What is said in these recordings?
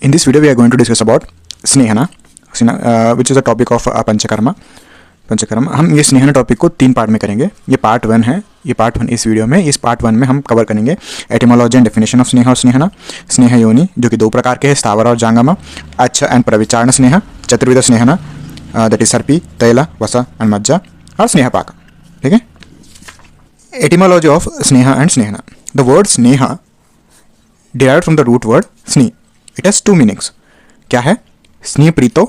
In this video, we are going to discuss about स्नेहना, which is a topic of panchakarma. हम ये स्नेहना topic को 3 part में करेंगे. ये पार्ट 1 है. ये पार्ट 1 इस वीडियो में. इस पार्ट 1 में हम कवर करेंगे etymology and definition of Sneha और स्नेहना, स्नेह योनि जो कि 2 प्रकार के हैं, स्थावर और जांगमा, अच्छा एंड प्रविचारण स्नेह, चतुर्विध स्नेहना दैट इज सर्पी, तैला, वसा एंड मज्जा, और स्नेहपाक. ठीक है. एटिमोलॉजी ऑफ स्नेहा एंड स्नेहना. द वर्ड स्नेहा derived from the root word स्नी. It has 2 meanings. क्या है? स्नेह प्रीतो,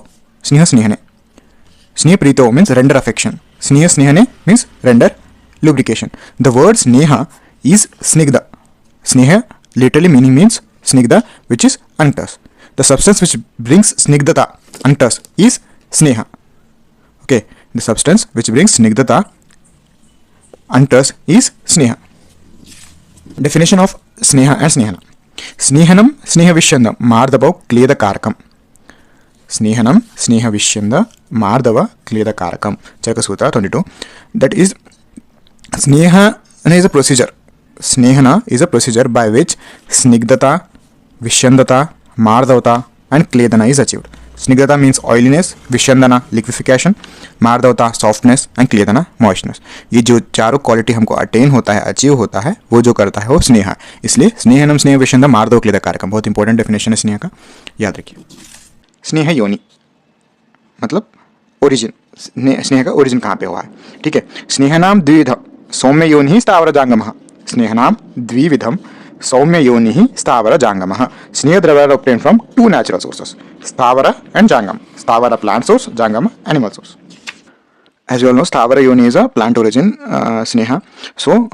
स्नेह स्नेहने. स्नेह प्रीतो means render affection. स्नेह स्नेहने means render lubrication. The word sneha is snigdha. Sneha literally meaning means snigdha, which is unctuous. The substance which brings snigdhata, unctuous, is sneha. Okay, the substance which brings snigdhata, unctuous, is sneha. Definition of sneha and snehana. स्नेहनम स्नेहविष्यंद मार्दव क्लेदकारकम. स्नेहनम स्नेहविष्यंद मार्दव क्लेदकारकम. चरकसूत्र 22. That is, snehana is a procedure. Snehana is a procedure by which snigdhata, vishyandata, mardavata and kledana is achieved. Snigdhata means oiliness, vishyandana liquefaction, mardavata softness and kledana moistness. ये जो चारों quality हमको attain होता है, achieve होता है, वो जो करता है वो स्नेहा. इसलिए स्नेहनम स्नेह विषंद मार्दव क्लेद कारकम बहुत इंपॉर्टेंट डेफिनेशन है स्नेह का, याद रखिए. स्नेह योनि मतलब ओरिजिन. स्नेह का ओरिजिन कहाँ पे हुआ है? ठीक है. स्नेहनाम द्विविध सौम्य योनि स्थावर जांगमः. स्नेहनाम द्विविधम सौम्य योनि स्थावर जांगमः. स्नेह द्रव्य obtained from 2 natural sources, Sthavara and Jangam. Sthavara plant source, Jangama animal source. As you all know, Sthavara yoni is a plant origin sneha. So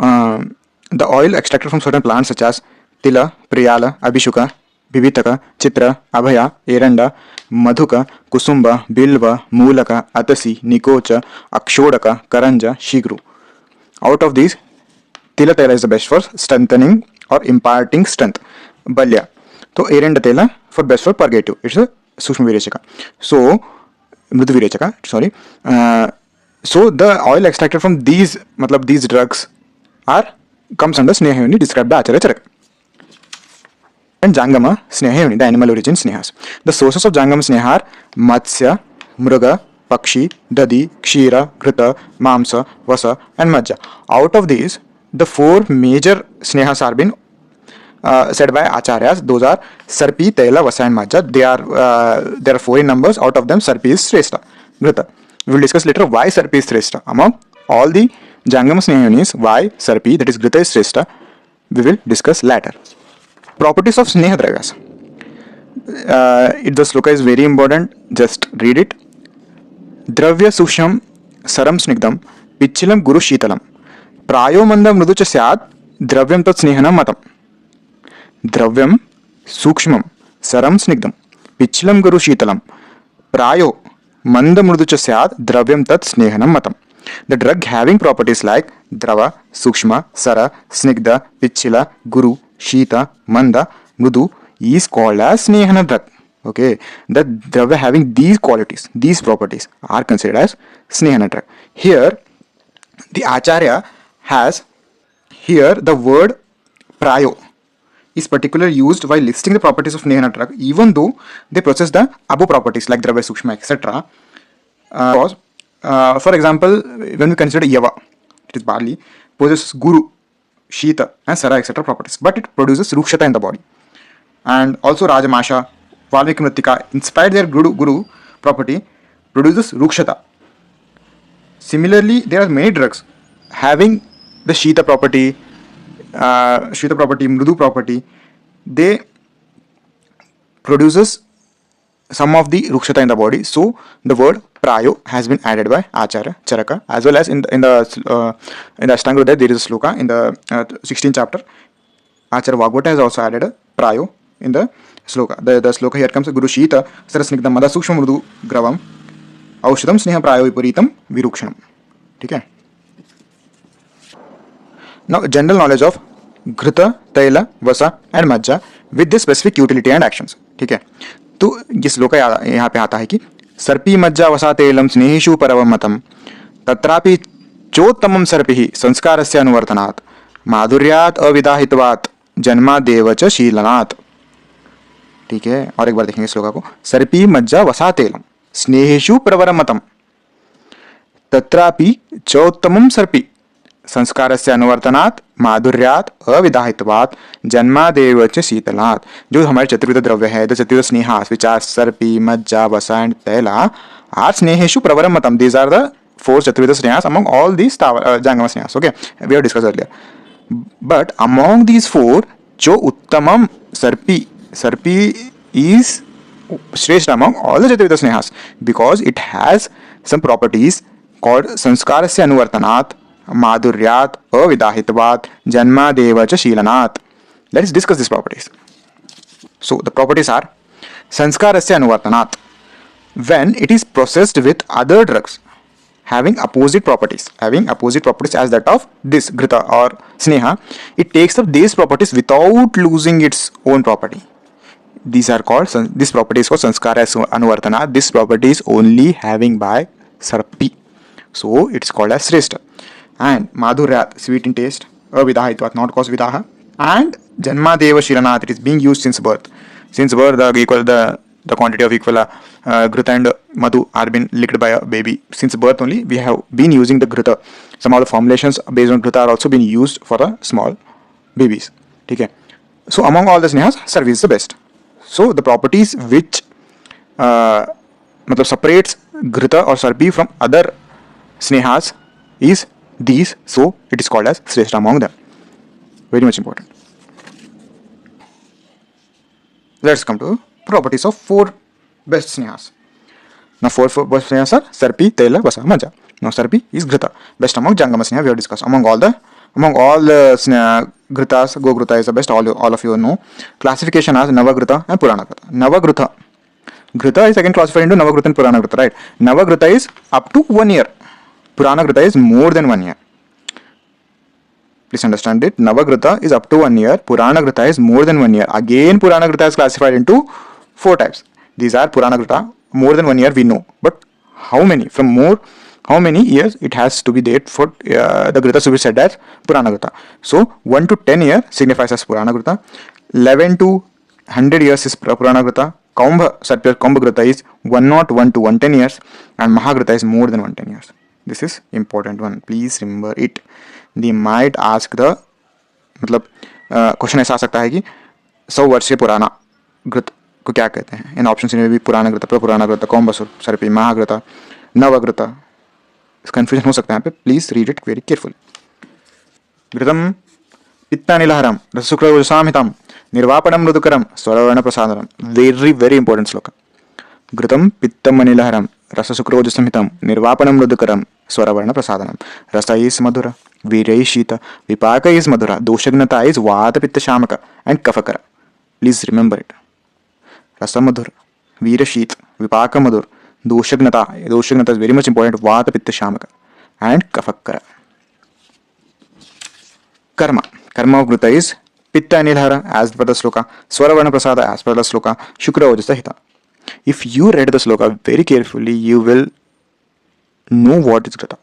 the oil extracted from certain plants such as Tila, Priyala, Abhishuka, Vivitaka, Chitra, Abhaya, Eranda, Madhuka, Kusumba, Bilva, Mulaka, Atasi, Nikocha, Akshodaka, Karanja, Shigru. Out of these, Tila Tela is the best for strengthening or imparting strength. Balya. तो एरंड तेला for best for purgative. It's a सूक्ष्म विरेचका. So मृदु विरेचका, sorry. So the oil extracted from these मतलब these drugs are comes under स्नेह योनि describe the Acharya Charaka. And जांगम स्नेह योनि द एनिमल ओरिजिन स्नेहास. द सोर्सेस ऑफ जांगम स्नेह आर मत्स्य, मृग, पक्षी, दधि, क्षीर, घृत, मांस, वस एंड मज्जा. Out of these the 4 major स्नेहास are been said by acharyas. Those are sarpi, tela, vasa and majja. There are 4 in numbers. Out of them sarpi is shrestha, ghrita. We will discuss later why sarpi is shrestha. Among all the jangama sneha yonis, why sarpi, that is ghrita, is shrestha, we will discuss later. Properties of sneha dravyas. The sloka is very important. Just read it. Dravya susham saram snigdam pichilam guru shitalam prayo mandam mrudu cha syad dravyam tat snehanam matam. द्रव्यम सूक्ष्मम सरम स्निग्धम पिछलम गुरु शीतलम प्रायो मंद मृदु च स्यात् द्रव्यम तत् स्नेहनम मतम. The drug having properties like द्रव, सूक्ष्म, sir, स्निग्ध, पिछला, गुरु, शीत, मंद, मृदु is called as snehana drug. Okay, the dravya having these qualities, these properties are considered as snehana drug. Here the acharya has here the word prayo is particularly used while listing the properties of Snehana drug, even though they possess the above properties like Dravya Sukshma, etc. For example, when we consider Yava, it is barley, possesses Guru, Shita and Sara, etc. properties, but it produces Rukshata in the body. And also Rajamasha, Valmiki Mritika, in spite their Guru property, produces Rukshata. Similarly, there are many drugs having the Shita property, Mrudu property. They produces some of the Rukshata in the body. So the word prayo has been added by Acharya Charaka, as well as in the Ashtanga there is a sloka in the 16th chapter. Acharya Vagvata has also added a prayo in the sloka. The sloka here comes Guru Shita Sarasnigdam Mada Sukshma Mrudu Gravam Aushadam Sneha Prayo Viparitam Virukshanam. ठीक है. Now, general knowledge of घृत, तैल, वसा and मज्जा with the specific utility and actions. ठीक है. तो ये श्लोक यहाँ पे आता है कि सर्पी मज्जा वसा तैलम स्नेहिषु परवमतम तत्रापि चोत्तमम सर्पिः संस्कारस्य अनुवर्तनात् माधुर्यात् अविदाहित्वात् जन्मादेव च शीलनात्. ठीक है, और एक बार देखेंगे श्लोका को। सर्पी मज्जा वसा तेलम स्नेहेषु प्रवरमतम तत्रापि चोत्तमं सर्पी संस्कारस्य अनुवर्तनात् माधुर्यात् अविदाहित्वात् जन्मादेव च शीतलात्। जो हमारे चतुर्विध द्रव्य है, द चतुर्विध स्नेहास विच आर सर्पी मज्जा वसा एंड तैला आर स्नेहेषु प्रवरमतम। These are the four chaturveda snehas among all these jangama snehas. Okay, we have discussed earlier. But among these four, jo uttamam sarpi is shrestha among all the chaturveda snehas because it has some properties called sanskarasya anuvartanat, madhuryat, avidahitvat, janmadeva cha shilanat. Let's discuss these properties. So the properties are sanskarasya anuvartanat, when it is processed with other drugs having opposite properties as that of this ghrita or sneha, it takes up these properties without losing its own property. These are called, this property is called sanskara anuvartana. This property is only having by sarpi, so it's called as shrestha. And madhuryat, sweet in taste, avidahitvat, not cause vidaha, and janmadeva shiranat, it is being used since birth. The quantity of equal ghrita and madhu are been licked by a baby. Since birth only we have been using the ghrita. Some of the formulations based on ghrita are also being used for the small babies. Okay. So among all the snehas, sarpi is the best. So the properties which separates ghrita or sarpi from other snehas is these, so it is called as shrestha among them. Very much important. Let's come to properties of four best snehas. Now four best snehas are sarpi, tela, vasa, maja. Now sarpi is ghrita, best among jangama sneha. We have discussed among all the sneha, ghritas, go ghrita is the best. All of you know. Classification as navagrita and purana grita. Navagrita is again classified into navagrita and purana grita, right? Navagrita is up to 1 year. Purana grita is more than 1 year. Please understand it. Navagrita is up to 1 year. Purana grita is more than 1 year. Again, Purana grita is classified into 4 types. These are Purana grita, more than 1 year we know. But how many? How many years it has to be there for the grita to be said as Purana grita? So 1 to 10 years signifies as Purana grita. 11 to 100 years is Purana grita. Kumbha grita is 101 to 110 years, and Mahagrita is more than 110 years. This is important one. Please remember it. They might ask the question ऐसा आ सकता है कि 100 वर्षीय पुराना घृत को क्या कहते हैं? इन ऑप्शन में भी पुराना घृत, पुराना घृत, कौम्बसुर, सर्पी, महाघृत, नवघृत, कंफ्यूजन हो सकता है यहाँ पे. Please read it very carefully. घृतम पित्तानिलहरम रसशुक्लरजसामहितम निर्वापणम मृदुकरम स्वरवर्ण प्रसादनम. वेरी वेरी इंपॉर्टेंट श्लोक. घृतम पित्तम अनिलहरम रसशुक्लरजसंहितम निर्वापणम मृदुकरम स्वरवर्ण प्रसादनम. रस इज मधुर, वीर इज शीत, विपाक इज मधुर, दोषघ्नता इज वात पित्त शामक एंड कफकर. Please remember it. रस मधुर, वीर शीत, विपाक मधुर, दोषघ्नता इज वेरी मच इंपॉर्टेंट, वात पित्त शामक एंड कफकर. कर्म of Ghrita is Pitta Anilhara as per the sloka, Swaravarna Prasada as per the sloka, Shukra Ojasa Hita. If you read the sloka very carefully, you will know what is Ghrita.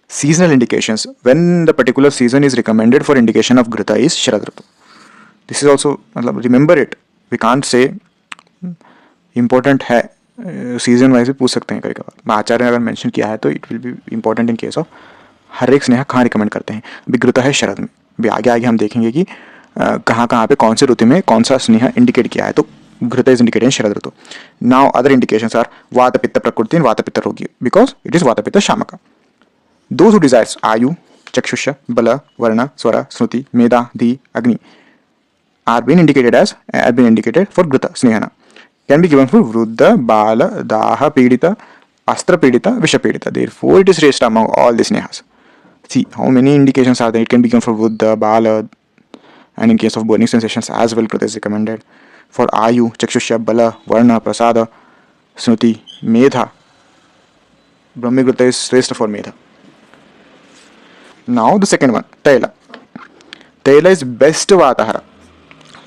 Seasonal indications. When the particular season is recommended for indication of Ghrita is Sharad Ritu. This is also, remember it. We can't say important है, season wise भी पूछ सकते हैं कभी कभार. आचार्य ने अगर mention किया है तो it will be important in case of her एक स्नेहा कहाँ रिकमेंड करते हैं. अभी घृता है शरद में, अभी आगे आगे हम देखेंगे कि कहाँ कहाँ पे कौन से ऋतु में कौन सा स्नेहा इंडिकेट किया है. तो घृता इज इंडिकेटेड इन शरद ऋतु. नाउ अदर इंडिकेशंस आर वात पित्त प्रकृति एंड वात पित्त रोगी बिकॉज इट इज वात पित्त शामक. दोज हु डिजायर्स आयु, चक्षुष, बल, वर्ण, स्वर, स्मृति, मेधा, धी, अग्नि are been indicated for Ghrita Snehana. Can be given for Vruddha, Bala, Daha Pidita, Astra Pidita, Visha Pidita. Therefore, it is raised among all the Snehas. See how many indications are there. It can be given for Vruddha, Bala, and in case of burning sensations as well, Ghrita is recommended. For Ayu, Chakshusha, Bala, Varna, Prasada, Snuti, Medha. Brahmi Ghrita is raised for Medha. Now the second one, Taila. Taila is best Vatahara.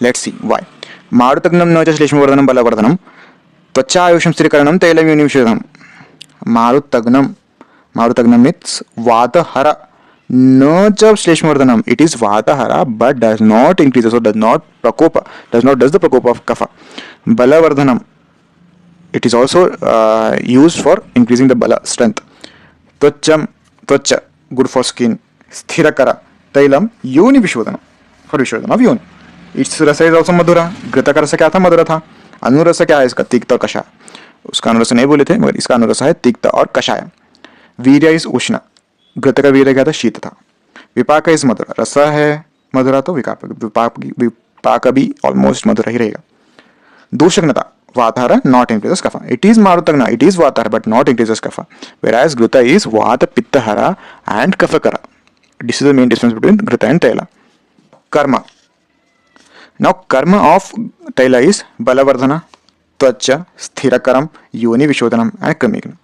Let's see why. Marutagnam no Shleshmavardhanam Balavardhanam Tvachaayusham Srikaranam Tailam Unimshadam. Marutagnam means Vatahara. No च श्लेष्मवर्धनम. It is vatahara but does not increase, so does not prakopa, does the prakopa of kapha. Balavardhanam. It is also used for increasing the bala strength. Tvacham, tvacha, good for skin. Sthirakara, tailam, yoni vishwadhanam, for vishwadhana of yoni. Its rasa is also madhura. घृत का रस क्या था? मधुरा था. अनुरस क्या है इसका? तिक्त और कषाय. उसका अनुरस नहीं बोले थे मगर इसका अनुरस है तिक्त और कषाय. वीर्य इज उष्ण. घृत का वीर्य क्या था? शीत था. विपाक इज मधुरा. रस है मधुरा तो विपाक भी ऑलमोस्ट मधुरा ही रहेगा. दूषग्नता Vatara not increases kapha. It is Marutagna, it is Vatara but not increases kapha. Whereas Gruta is Vata Pittahara and Kafakara. This is the main difference between Gruta and Taila. Karma. Now karma of Taila is Balavardhana, Tvacha, Sthirakaram, Yoni Vishodhanam and Kramigna.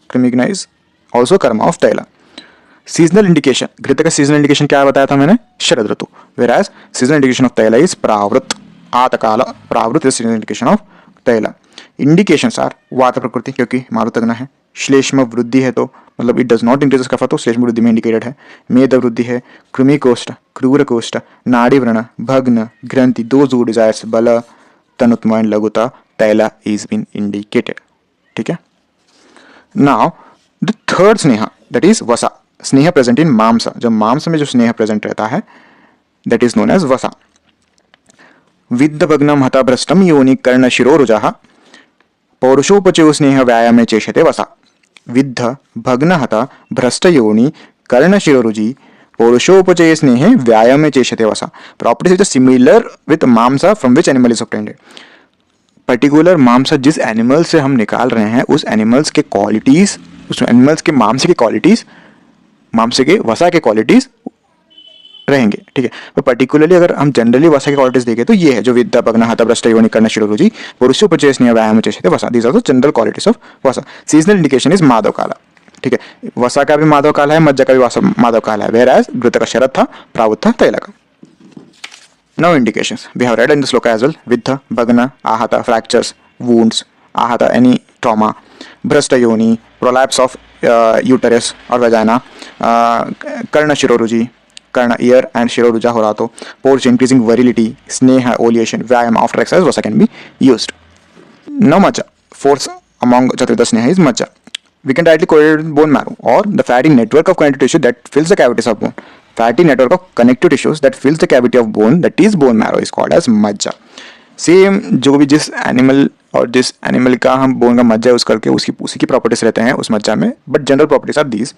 Kramigna is also karma of Taila. Seasonal indication. Grita का seasonal indication क्या बताया था मैंने? शरद ऋतु. Whereas seasonal indication of Taila is Pravrit. आतकाला. Pravrit is seasonal indication of तैला. Indications are वात प्रकृति क्योंकि मारुतग्न है. श्लेष्म वृद्धि है तो मतलब इट डज नॉट इंक्रीज कफा तो श्लेष्म वृद्धि में इंडिकेटेड है. मेद वृद्धि है. कृमि कोष्ठ, क्रूर कोष्ठ, नाड़ी व्रण, भग्न, ग्रंथि, दोज हु डिजायर्स बल, तनुत्म एंड लघुता, तैला इज बीन इंडिकेटेड. ठीक है. नाउ द थर्ड स्नेह दैट इज वसा. स्नेह प्रेजेंट इन मांस. जब मांस में जो स्नेह प्रेजेंट रहता है दैट इज नोन एज वसा. विद्ध भग्नम हता भ्रष्टम योनि कर्ण शिरोरुजः पौरुषोपचयो स्नेह व्यायामे चेष्यते वसा. विद्ध भग्न हता भ्रष्ट योनि कर्ण शिरोरुजि पौरुषोपचय स्नेह व्यायामे चेष्यते वसा. प्रॉपर्टीज इज सिमिलर विद मांसा from which animal is obtained. Particular मांसा जिस एनिमल से हम निकाल रहे हैं उस एनिमल्स के क्वालिटीज, उस एनिमल्स के मांस की क्वालिटीज, मांस के वसा के क्वालिटीज रहेंगे. ठीक है. तो पर्टिकुलरली अगर हम जनरली वसा की क्वालिटीज देखें तो ये है जो विद्या भग्न हता भ्रष्ट योनि कर्ण शिरोरुजि पौरुषोपचय स्नेह व्यायाम चेष्यते वसा. These are the general qualities of vasa. Seasonal indication is Madhava kala. ठीक है. वसा का भी माधव काला है, मज्जा का भी माधव काला है. वेयर एज घृत का शरद था, प्रावुत था तैला का. Now indications we have read in the श्लोक एज वेल. विद्ध भग्न आहता फ्रैक्चर्स वुंड्स आहता एनी ट्रॉमा. भ्रष्ट योनि प्रोलैप्स ऑफ यूटरस और वेजाइना. कर्ण शिरोरुजि कर्ण ईयर एंड शिरोरुजा हो रहा तो. पोर्च इंक्रीजिंग वरिलिटी, स्नेह ओलिएशन, व्यायाम आफ्टर एक्सरसाइज वसा कैन बी यूज्ड. नाउ मज्जा. फोर्थ अमंग चतुर्थ स्नेह इज मज्जा. We can directly correlate with bone marrow or the fatty network of connective tissue that fills the cavities of bone. Fatty network of connective tissues that fills the cavity of bone, that is bone marrow, is called as मज्जा. Same जो भी जिस animal और जिस animal का हम bone का मज्जा यूज करके उसी की प्रॉपर्टीज रहते हैं उस मज्जा में, but general properties are these.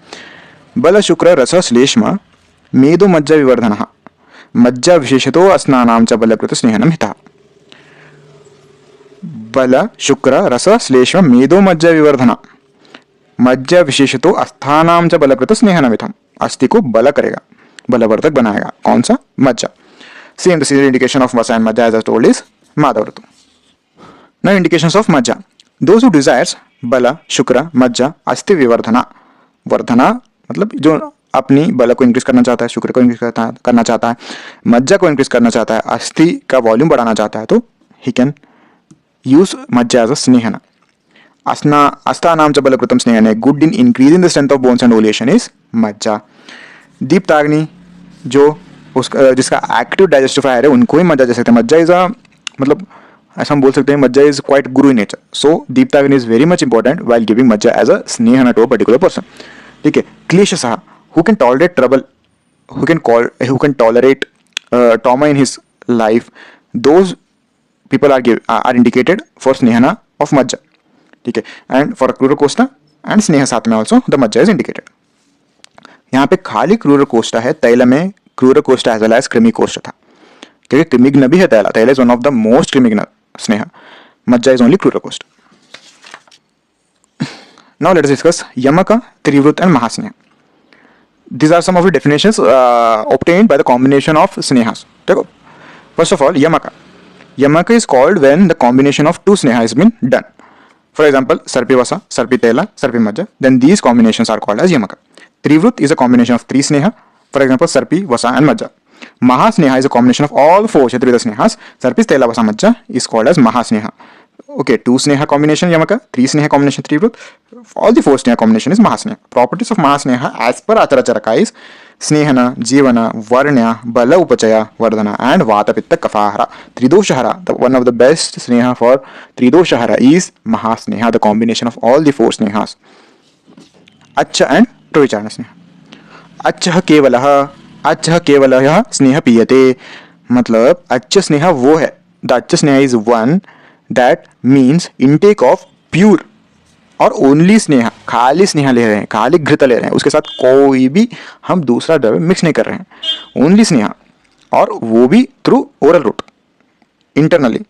बल शुक्र रस श्लेष्म मेदो मज्जा विवर्धनः. मज्जा विशेषतो अस्नानां च बलकृत स्नेहनम हितः. बल शुक्र रस श्लेष्म मेदो मज्जा विवर्धन. मज्जा विशेषतो अस्थानां च बलकृत स्नेहनम हितः. अस्थि को बल करेगा, बलवर्धक बनाएगा. कौन सा? मज्जा. Same the serial indication of vasa and majja as I told is Madhava ritu. Now indications of majja. Those who desires bala shukra मज्जा अस्थि विवर्धना. वर्धना मतलब जो अपनी बल को इंक्रीज करना चाहता है, शुक्र को इंक्रीज करना चाहता है, मज्जा को इंक्रीज करना चाहता है, अस्थि का वॉल्यूम बढ़ाना चाहता है तो ही कैन यूज मज्जा एज अ स्नेहन. अस्थानां च बलकृतम स्नेहन. Good in increasing the strength of bones and oleation is मज्जा. दीप्ताग्नि जो उसका जिसका एक्टिव डाइजेस्टिफायर है उनको ही मज्जा दे सकते हैं. मज्जा इज अ मतलब ऐसा हम बोल सकते हैं मज्जा इज क्वाइट गुरु इन नेचर. सो दीप्ताग्नि is very much important while giving मज्जा एज अ स्नेहन टू अ पर्टिकुलर पर्सन. ठीक है. क्लेशसः who can tolerate trouble, who can tolerate trauma in his life, those people are indicated for snehana of majja. ठीक है. and for क्रूर कोष्ठा and स्नेह साथ में also the majja is indicated. यहाँ पे खाली क्रूर कोष्ठा है. तैला में क्रूर कोष्ठा as well as कृमि कोष्ठ था क्योंकि कृमिग्न भी है तैला. तैला is one of the most कृमिग्न स्नेह. मज्जा is only क्रूर कोष्ठ. now let us discuss यमक, त्रिवृत and महास्नेह. These are some of the definitions obtained by the combination of snehas. First of all, yamaka. Yamaka is called when the combination of two sneha has been done. For example, sarpi vasa, sarpi tela, sarpi majja. Then these combinations are called as yamaka. Trivrut is a combination of three sneha. For example, sarpi, vasa and majja. Mahasneha is a combination of all four kshatriya snehas. Sarpi, tela, vasa, majja is called as mahasneha. Okay, 2 Sneha combination Yamaka, 3 Sneha combination Trivruth, all the 4 Sneha combination is Mahasneha. Properties of Mahasneha as per Acharacharaka is Snehana, Jivana, Varnya, Bala Upachaya, Vardhana, and Vata Pitta Kafahara. Tridoshahara, the one of the best Sneha for Tridoshahara is Mahasneha, the combination of all the 4 Snehas. Acha and Pravicharana Sneha. अच्छा केवलः स्नेह पीयते, मतलब अच्छा स्नेह वो है, the अच्छा स्नेह is one that means intake of pure और ओनली स्नेह, खाली स्नेह ले रहे हैं, खाली घृत ले रहे हैं, उसके साथ कोई भी हम दूसरा द्रव्य मिक्स नहीं कर रहे हैं, ओनली स्नेह, और वो भी through oral route internally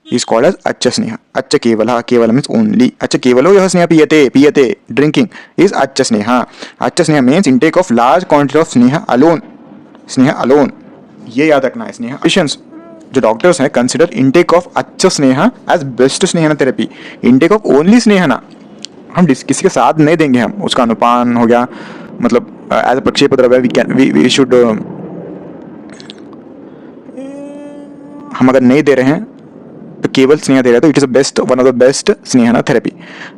is called as अच्छा स्नेह. अच्छा केवल means only. अच्छा केवलो यह स्नेह पीयते drinking is अच्छा स्नेह. अच्छा स्नेह means intake of large quantity of स्नेह alone. ये याद रखना है. स्नेह पेशेंट्स जो डॉक्टर्स हैं कंसिडर इंटेक ऑफ अच्छा स्नेह एज बेस्ट स्नेह थेरेपी. इंटेक ऑफ ओनली स्नेह ना हम किसी के साथ नहीं देंगे, हम उसका अनुपान हो गया, मतलब एज अ प्रक्षेप द्रव्य वी शुड, हम अगर नहीं दे रहे हैं तो केवल स्नेह दे रहे हैं, तो it is best one of the best स्नेहना थेरेपी.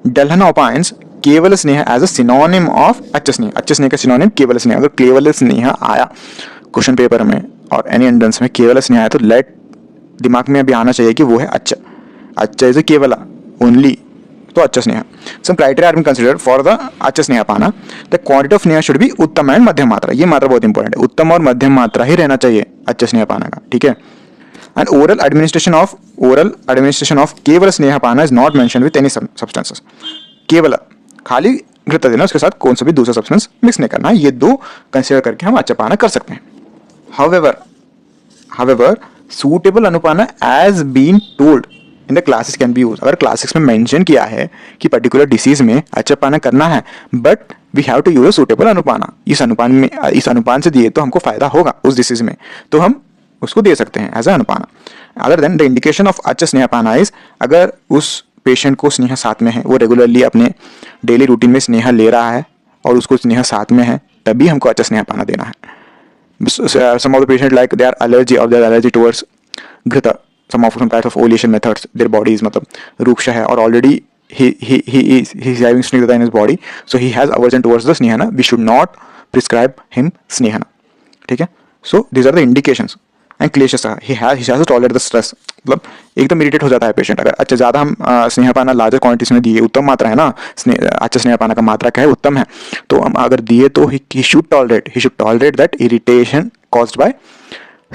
डल्हना ओपाइंस केवल स्नेह एज अ सिनोनिम ऑफ अच्छा स्नेह. अच्छा स्नेह का सिनोनिम केवल स्नेह. अगर केवल स्नेह आया क्वेश्चन पेपर में और एनी एंट्रेंस में केवल स्नेह आया तो लेट दिमाग में अभी आना चाहिए कि वो है अच्छा. अच्छा इज केवल ओनली, तो अच्छा स्नेह. Some criteria are been considered for the अच्छा स्नेह पाना. The quantity of sneha should be uttam and madhyam matra. ये मात्रा बहुत इंपॉर्टेंट है, उत्तम और मध्यम मात्रा ही रहना चाहिए अच्छा स्नेह पाना का, ठीक है. And oral administration of केवल स्नेह पाना is not mentioned with any substances. केवल खाली घृत देना, उसके साथ कौन सा भी दूसरा सब्सटेंस मिक्स नहीं करना. ये दो कंसिडर करके हम अच्छा पाना कर सकते हैं. However, suitable अनुपाना as been told in the classes can be used. अगर क्लासेस में मेंशन किया है कि पर्टिकुलर डिसीज में अच्छा पाना करना है, but we have to use suitable अनुपाना. इस अनुपान से दिए तो हमको फायदा होगा उस डिसीज में, तो हम उसको दे सकते हैं एज अ अनुपाना. Other than the indication of अच्छा स्नेह पाना इज, अगर उस पेशेंट को स्नेह साथ में है, वो रेगुलरली अपने डेली रूटीन में स्नेह ले रहा है और उसको स्नेह साथ में है, तभी हमको अच्छा स्नेह पाना देना है. Some of the patient like they are allergy towards घृत, some types of oleation methods, their body is मतलब रूक्ष है और already he is having snigdhata in his body, so he has aversion towards the snehana. We should not prescribe him snehana, ठीक है. So these are the indications. And क्लेशस he has to tolerate the stress, मतलब एकदम irritate हो जाता है patient. अगर अच्छा ज़्यादा हम स्नेह पाना लार्जर क्वांटिटीज में दिए, उत्तम मात्रा है ना, अच्छा स्नेह पाना का मात्रा क्या है, उत्तम है, तो हम अगर दिए तो he should tolerate that irritation caused by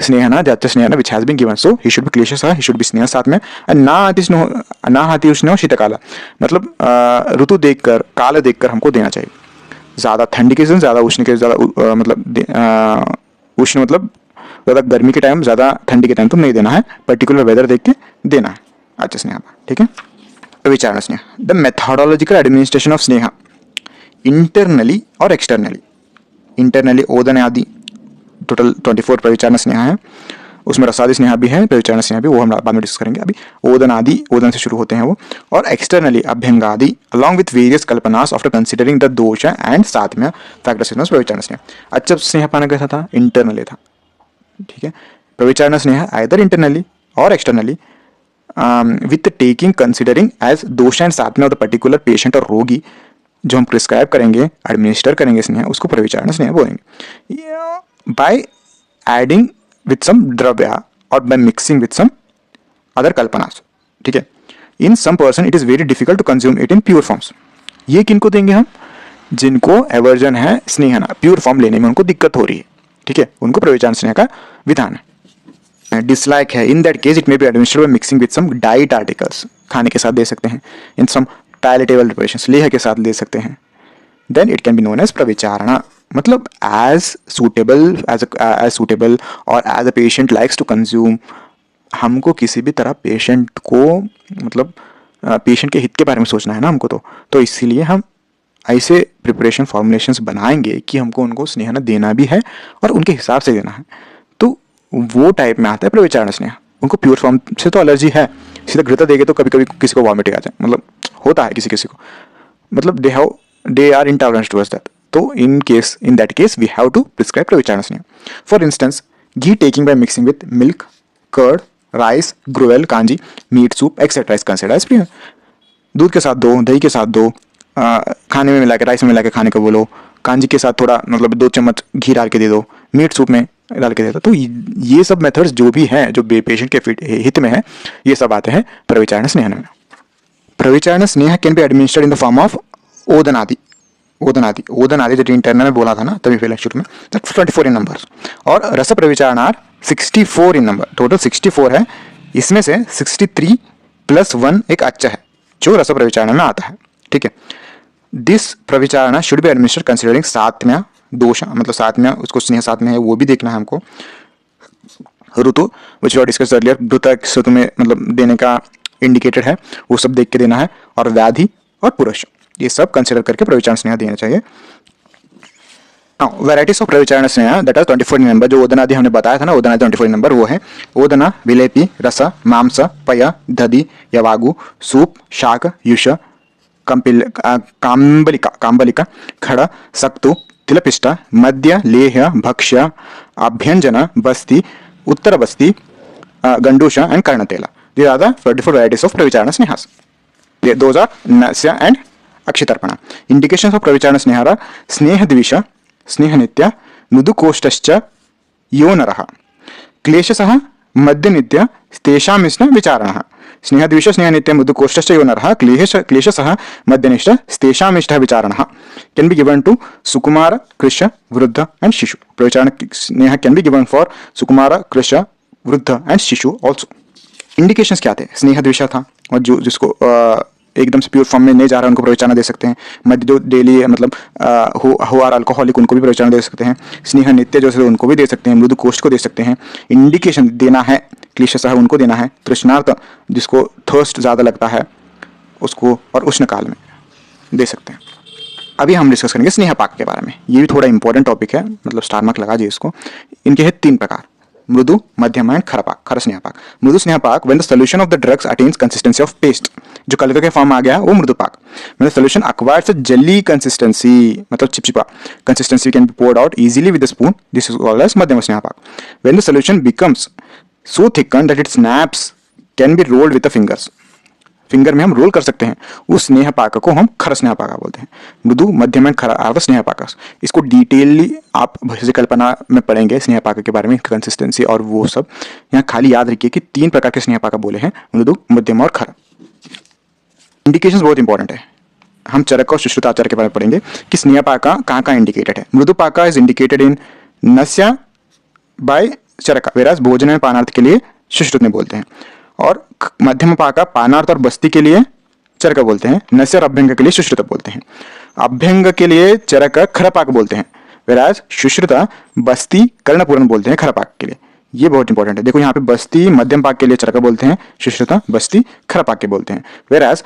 स्नेहना, अच्छा स्नेहना which has been given. So he should be क्लेशस, ही शुड बी स्नेह साथ में. एंड ना हाथी उष्ण शीतकाल, मतलब ऋतु देखकर, काल देखकर हमको देना चाहिए. ज़्यादा ठंडी के सीजन, ज़्यादा उष्ण के, ज़्यादा मतलब उष्ण मतलब ज़्यादा गर्मी के टाइम, ज़्यादा ठंडी के टाइम तो नहीं देना है, पर्टिकुलर वेदर देख के देना है अच्छा स्नेह, ठीक है. विचारण स्नेह, द मेथोडोलॉजिकल एडमिनिस्ट्रेशन ऑफ स्नेह इंटरनली और एक्सटर्नली. इंटरनली ओदन आदि टोटल 24 प्रविचारण स्नेह है, उसमें रसादि स्नेह भी है, प्रविचारण स्नेह भी, वो हम बाद में डिस्कस करेंगे. अभी ओदन आदि, ओदन से शुरू होते हैं वो, और एक्सटर्नली अभ्यंग आदि along with various Kalpana's after considering the दोष एंड साथ में फैक्टर्स प्रविचारण स्नेह. अच्छा स्नेह पाना कैसा था, इंटरनली था, ठीक है. प्रविचारण स्नेह आइदर इंटरनली और externally with taking considering as dosha and साथ में ऑफ द पर्टिकुलर पेशेंट और रोगी जो हम प्रिस्क्राइब करेंगे, एडमिनिस्टर करेंगे स्नेह, उसको प्रविचारण स्नेह बोलेंगे. बाय एडिंग विथ सम द्रव्य और by mixing with some other कल्पनास, ठीक है. In some person it is very difficult to consume it in pure forms. ये किनको देंगे हम, जिनको एवर्जन है स्नेहना, प्योर फॉर्म लेने में उनको दिक्कत हो रही है, ठीक है, उनको प्रविचारण स्नेह का विधान है. डिसलाइक है, in that case it may be administered by mixing with some diet articles, खाने के साथ दे सकते हैं. इन सम पैलेटेबल प्रिपरेशंस, लेह के साथ ले सकते हैं. Then it can be known as प्रविचारणा, मतलब एज सूटेबल और as a patient likes to consume. हमको किसी भी तरह पेशेंट को, मतलब पेशेंट के हित के बारे में सोचना है ना हमको, तो इसीलिए हम ऐसे प्रिपरेशन फॉर्मुलेशंस बनाएंगे कि हमको उनको स्नेहना देना भी है और उनके हिसाब से देना है. तो वो टाइप में आता है प्रविचारण स्नेह. उनको प्योर फॉर्म से तो एलर्जी है, सीधा घृत देंगे तो कभी कभी किसी को वॉमिटिंग आ जाए, मतलब होता है किसी को, मतलब they are intolerant towards that. तो in that case we have to prescribe प्रविचारण स्नेह. For instance ghee taking by mixing with milk, curd rice, gruel, kanji, meat soup etcetera is considered as premium. दूध के साथ दो, दही के साथ दो, खाने में मिला के, राइस में मिला के खाने को बोलो, कांजी के साथ थोड़ा मतलब 2 चम्मच घी डाल के दे दो, मीट सूप में डाल के दे दो। तो ये सब मेथड्स जो भी हैं जो पेशेंट के हित में है, ये सब आते हैं प्रविचारण स्नेह में। प्रविचारण स्नेह can be administered in the form of ओदनादि। ओदनादि जो इंटरनल में बोला था ना तभी पहले शुरू में, 24 इन नंबर। और रस प्रविचारण आर 64 इन नंबर, टोटल 64 है। इसमें से 63 + 1 एक अच्छा है जो रस प्रविचारण में आता है, ठीक है। दिस प्रविचारण शुड बी एडमिनिस्टर्ड कंसिडरिंग सात्म्य दोष, मतलब सात्म्य उसको स्नेह साथ में है वो भी देखना है हमको। ऋतु विच वी डिस्कस अर्लियर, ऋतु में मतलब देने का इंडिकेटेड है वो सब देख के देना है। और व्याधि और पुरुष ये सब कंसिडर करके प्रविचारण स्नेह देना चाहिए। वैराइटीज ऑफ प्रविचारण स्नेह दैट आर 24 नंबर। जो ओदनादि हमने बताया था ना, ओदनादि 24 नंबर वो है ओदना, विलेपी, रस, मांस, पय, दधि, यवागु, सूप, शाक, युष, काम्बलिका, खड़, सक्तु, तिलपिष्ट, मद्य, लेह्य, भक्ष्य, अभ्यंजन, बस्ती, उत्तर बस्ती, गंडूष and कर्णतेल। These are the 24 varieties of pravicarana snehas. Those are nasya and akshitarpana. Indications of pravicarana sneha are sneh dvisha, sneh nitya, mrudu koshtascha, yonarah, kleshasah, madhya nitya, steshamishna vicharanah. स्नेह द्विष स्नेह नित्य मृदु कोष्ठश्च योनरः क्लेशसः मध्यनिष्ठ स्तेषामिष्ठ विचारणः can be given to सुकुमार, कृश, वृद्ध and शिशु। प्रविचारण स्नेह can be given for सुकुमार, कृश, वृद्ध and शिशु also. Indications क्या थे? स्नेह द्विषा था और जो जिसको एकदम से प्योर फॉर्म में नहीं जा रहा है उनको प्रविचारण दे सकते हैं। मध्य जो डेली मतलब हो आर अल्कोहलिक उनको भी प्रविचारण दे सकते हैं। स्नेह नित्य जो है उनको भी दे सकते हैं। मृदु कोष्ठ को दे सकते हैं। इंडिकेशन देना है क्लेशसः उनको देना है। तृष्णार्त जिसको थर्स्ट ज़्यादा लगता है उसको और उष्ण काल में दे सकते हैं। अभी हम डिस्कस करेंगे स्नेह पाक के बारे में। ये भी थोड़ा इंपॉर्टेंट टॉपिक है, मतलब स्टार मार्क लगा दिए इसको। इनके हैं 3 प्रकार, मृदु, मध्यम एंड खरपाक, खर स्नेहपाक। मृदु स्नेहपाक when the solution of the drugs attains consistency of paste, जो कलका के फॉर्म आ गया वो मृदु पाक। When the solution acquires a jelly consistency, मतलब चिपचिपा consistency can be poured out easily with the spoon, this is called as मध्यम स्नेहपाक। When the solution becomes so thicken that it snaps can be rolled with the fingers, finger में हम role कर सकते हैं, उस स्नेह पाक को हम खर स्नेह पाक बोलते हैं। मृदु, मध्यम एंड खर आर द स्नेह पाक। इसको डिटेलली आप भविष्य कल्पना में पढ़ेंगे स्नेह पाक के बारे में, कंसिस्टेंसी और वो सब। यहाँ खाली याद रखिए कि 3 प्रकार के स्नेह पाक बोले हैं, मृदु, मध्यम और खर। इंडिकेशंस बहुत इंपॉर्टेंट है। हम चरक और सुश्रुताचार के बारे में पढ़ेंगे कि स्नेह पाका कहाँ कहाँ इंडिकेटेड है। मृदु पाका इज इंडिकेटेड इन नस्या बाय चरका, वेराज भोजन एंड पानार्थ के लिए सुश्रुत में बोलते हैं। और मध्यम पाका पानार्थ और बस्ती के लिए चरक बोलते हैं। नस्य और अभ्यंग के लिए सुश्रुत बोलते हैं। अभ्यंग के लिए चरक खरपाक बोलते हैं, वेराज सुश्रुत बस्ती कर्णपूरण बोलते हैं खरपाक के लिए। ये बहुत इंपॉर्टेंट है। देखो यहाँ पे बस्ती मध्यम पाक के लिए चरक बोलते हैं, सुश्रुत बस्ती खरपाक के बोलते हैं। वेराज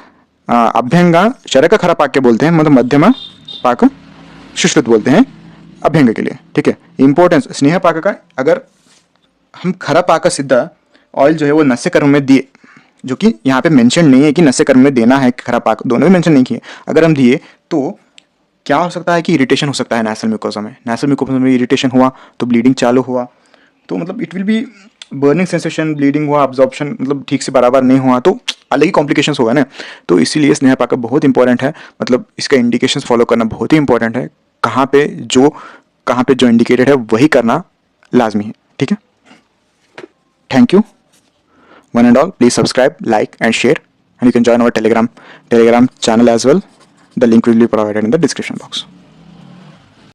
अभ्यंगा चरक खरपाक के बोलते हैं, मतलब मध्यम पाक सुश्रुत बोलते हैं अभ्यंग के लिए। ठीक है, इंपॉर्टेंस स्नेह पाक का। अगर हम खरपाक सिद्ध ऑयल जो है वो नस्य कर्म में दिए, जो कि यहाँ पे मेंशन नहीं है कि नस्य कर्म में देना है खरपाक, दोनों भी मेंशन नहीं किए। अगर हम दिए तो क्या हो सकता है कि इरिटेशन हो सकता है नेसल म्यूकोसा में। नेसल म्यूकोसा में इरिटेशन हुआ तो ब्लीडिंग चालू हुआ, तो मतलब it will be burning sensation, bleeding हुआ, अब्जॉर्प्शन मतलब ठीक से बराबर नहीं हुआ तो अलग ही कॉम्प्लिकेशंस होगा ना। तो इसीलिए स्नेह पाक बहुत इंपॉर्टेंट है, मतलब इसका इंडिकेशंस फॉलो करना बहुत ही इंपॉर्टेंट है। कहाँ पे जो इंडिकेटेड है वही करना लाजमी है। ठीक है, thank you one and all. Please subscribe, like and share, and you can join our telegram channel as well. The link will be provided in the description box.